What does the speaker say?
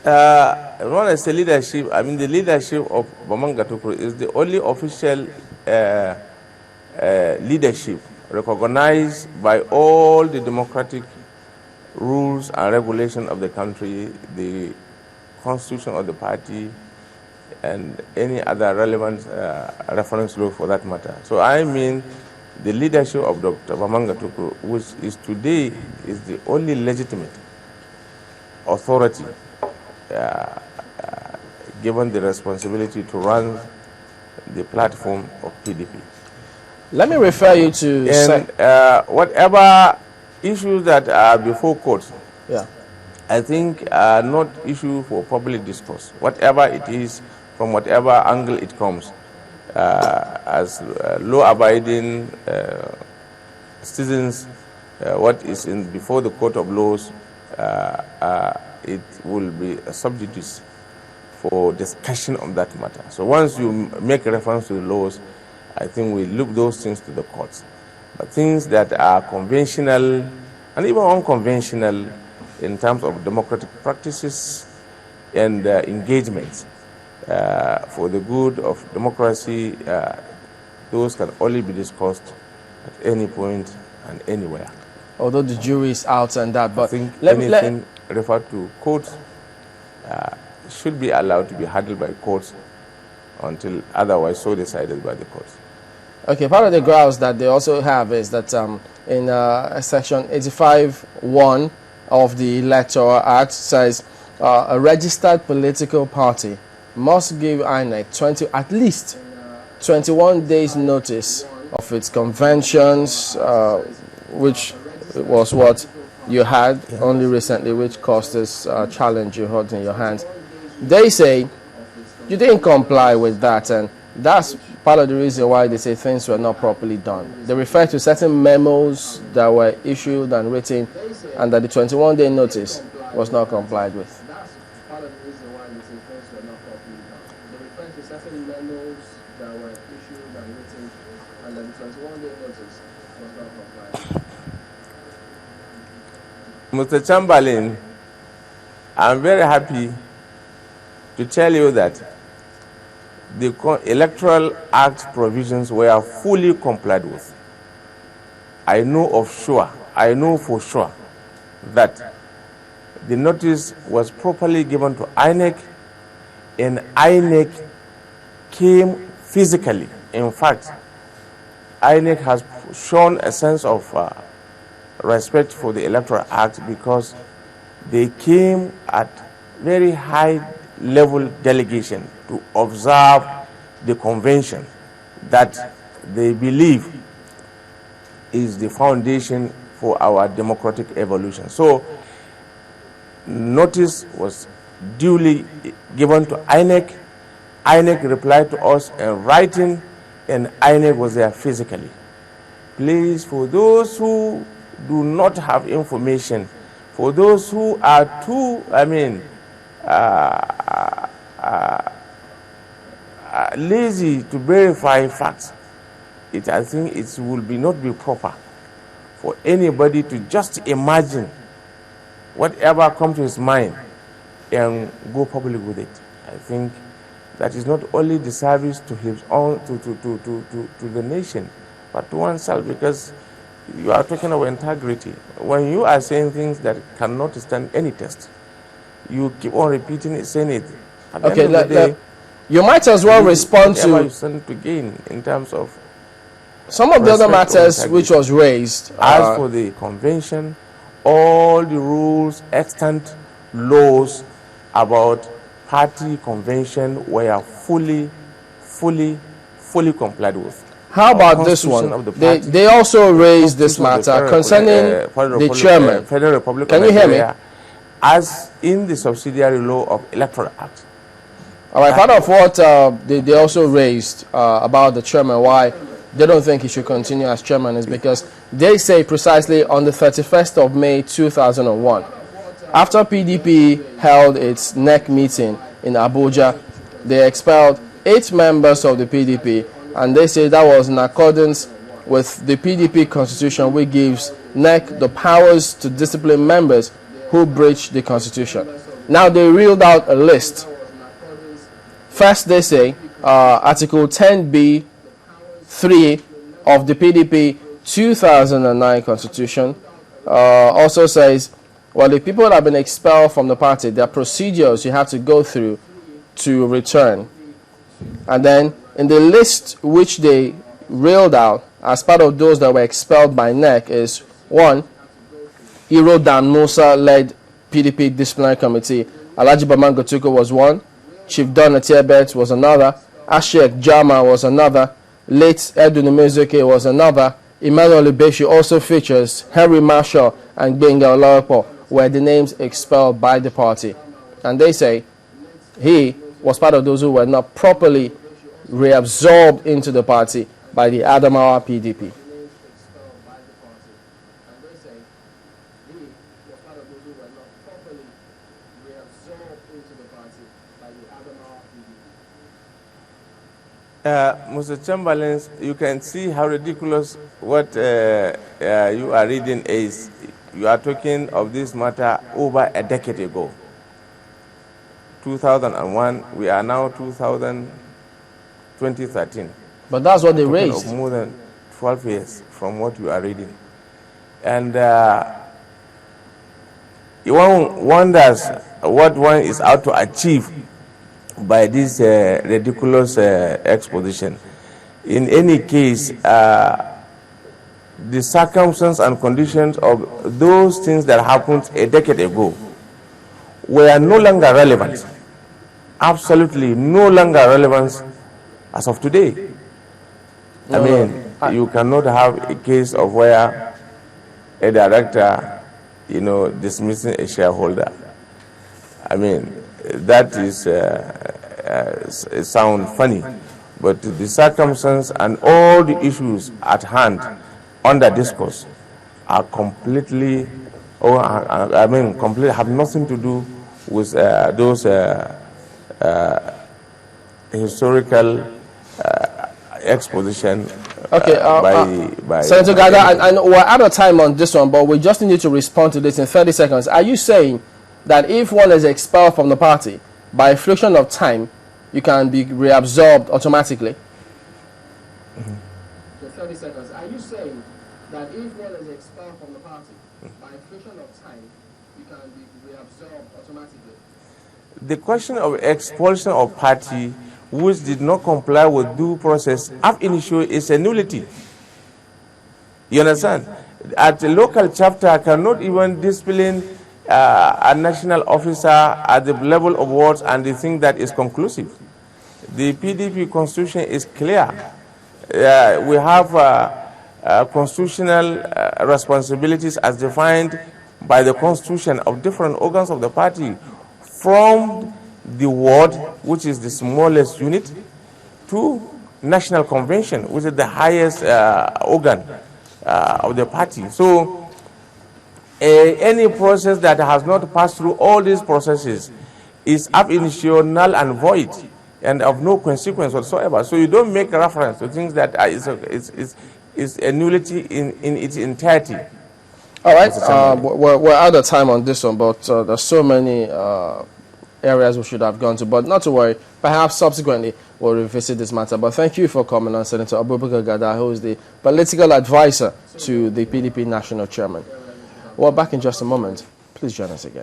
When I say leadership, I mean the leadership of Bamanga Tukuru is the only official leadership recognized by all the democratic rules and regulations of the country, the constitution of the party, and any other relevant reference law for that matter. So I mean the leadership of Dr. Bamanga Tukuru, which is today is the only legitimate authority given the responsibility to run the platform of PDP. Let me refer you to... And whatever issues that are before courts, yeah, I think are not issue for public discourse. Whatever it is, from whatever angle it comes, as law-abiding citizens, what is in before the court of laws, it will be a subject for discussion on that matter. So once you make reference to the laws, I think we look those things to the courts. But things that are conventional and even unconventional in terms of democratic practices and engagements for the good of democracy, those can only be discussed at any point and anywhere. Although the jury is out and that, but I think anything referred to courts should be allowed to be handled by courts until otherwise so decided by the courts. Okay, part of the grounds that they also have is that in section 85(1) of the Electoral Act says a registered political party must give INEC at least 21 days notice of its conventions, which was what you had only recently, which caused this challenge you hold in your hands. They say you didn't comply with that, and that's part of the reason why they say things were not properly done. They refer to certain memos that were issued and written, and that the 21-day notice was not complied with. That's part of the reason why they say things were not properly done. They refer to certain memos that were issued and written, and that the 21-day notice was not complied. Mr. Chamberlain, I'm very happy to tell you that the Electoral Act provisions were fully complied with. I know for sure that the notice was properly given to INEC, and INEC came physically. In fact, INEC has shown a sense of respect for the Electoral Act because they came at very high level delegation to observe the convention that they believe is the foundation for our democratic evolution. So notice was duly given to INEC. INEC replied to us in writing, and INEC was there physically. Please, for those who do not have information, for those who are too, lazy to verify facts, I think it will not be proper for anybody to just imagine whatever comes to his mind and go public with it. I think that is not only the service to his own, to the nation, but to oneself, because you are talking about integrity. When you are saying things that cannot stand any test, you keep on repeating it, saying it. Okay, you might as well respond to you stand to gain in terms of some of the other matters which was raised. As for the convention, all the rules, extant laws about party convention were fully complied with. How about this one? They also raised this matter concerning the chairman. Federal Republic Can you hear me? As in the subsidiary law of Electoral Act. All right, part of what they also raised about the chairman, why they don't think he should continue as chairman, is because they say precisely on the 31st of May 2001, after PDP held its NEC meeting in Abuja, they expelled 8 members of the PDP, and they say that was in accordance with the PDP constitution, which gives NEC the powers to discipline members who breach the constitution. Now they reeled out a list. First, they say Article 10B(3) of the PDP 2009 Constitution also says, well, if people have been expelled from the party, there are procedures you have to go through to return. And then in the list which they reeled out as part of those that were expelled by NEC is 1, he wrote down Musa-led PDP disciplinary committee. Alhaji Baman Gotuko was 1. Chief Don Atiebet was another. Ashek Jama was another. Late Edun Mezuke was another. Emmanuel Ibeshi also features. Henry Marshall and Benga Olarapo were the names expelled by the party. And they say he was part of those who were not properly reabsorbed into the party by the Adamawa PDP. Mr. Chamberlain, you can see how ridiculous what you are reading is. You are talking of this matter over a decade ago. 2001, we are now 2013. But that's what they raised. Of more than 12 years from what you are reading. And one wonders what one is out to achieve by this ridiculous exposition. In any case, the circumstances and conditions of those things that happened a decade ago were no longer relevant. Absolutely no longer relevant as of today. I mean, you cannot have a case of where a director, dismissing a shareholder. I mean, that is it sounds funny, but the circumstances and all the issues at hand under discourse are completely, completely have nothing to do with those historical exposition. Okay, by Senator Gada, and we're out of time on this one, but we just need you to respond to this in 30 seconds. Are you saying that if one is expelled from the party, by a fraction of time, you can be reabsorbed automatically? So 30 seconds. Are you saying that if one is expelled from the party, by a fraction of time, you can be reabsorbed automatically? The question of expulsion of party which did not comply with due process ab initio is a nullity. You understand? At the local chapter cannot even discipline a national officer at the level of wards and they think that is conclusive. The PDP constitution is clear. We have constitutional responsibilities as defined by the constitution of different organs of the party, from the ward, which is the smallest unit, to national convention, which is the highest organ of the party. So any process that has not passed through all these processes is ab initio null and void and of no consequence whatsoever. So you don't make reference to things that is a nullity in its entirety. All right, we're out of time on this one, but there's so many areas we should have gone to, but not to worry. Perhaps subsequently we'll revisit this matter. But thank you for coming on, Senator Abubakar Gada, who is the political advisor to the PDP national chairman. Well, back in just a moment. Please join us again.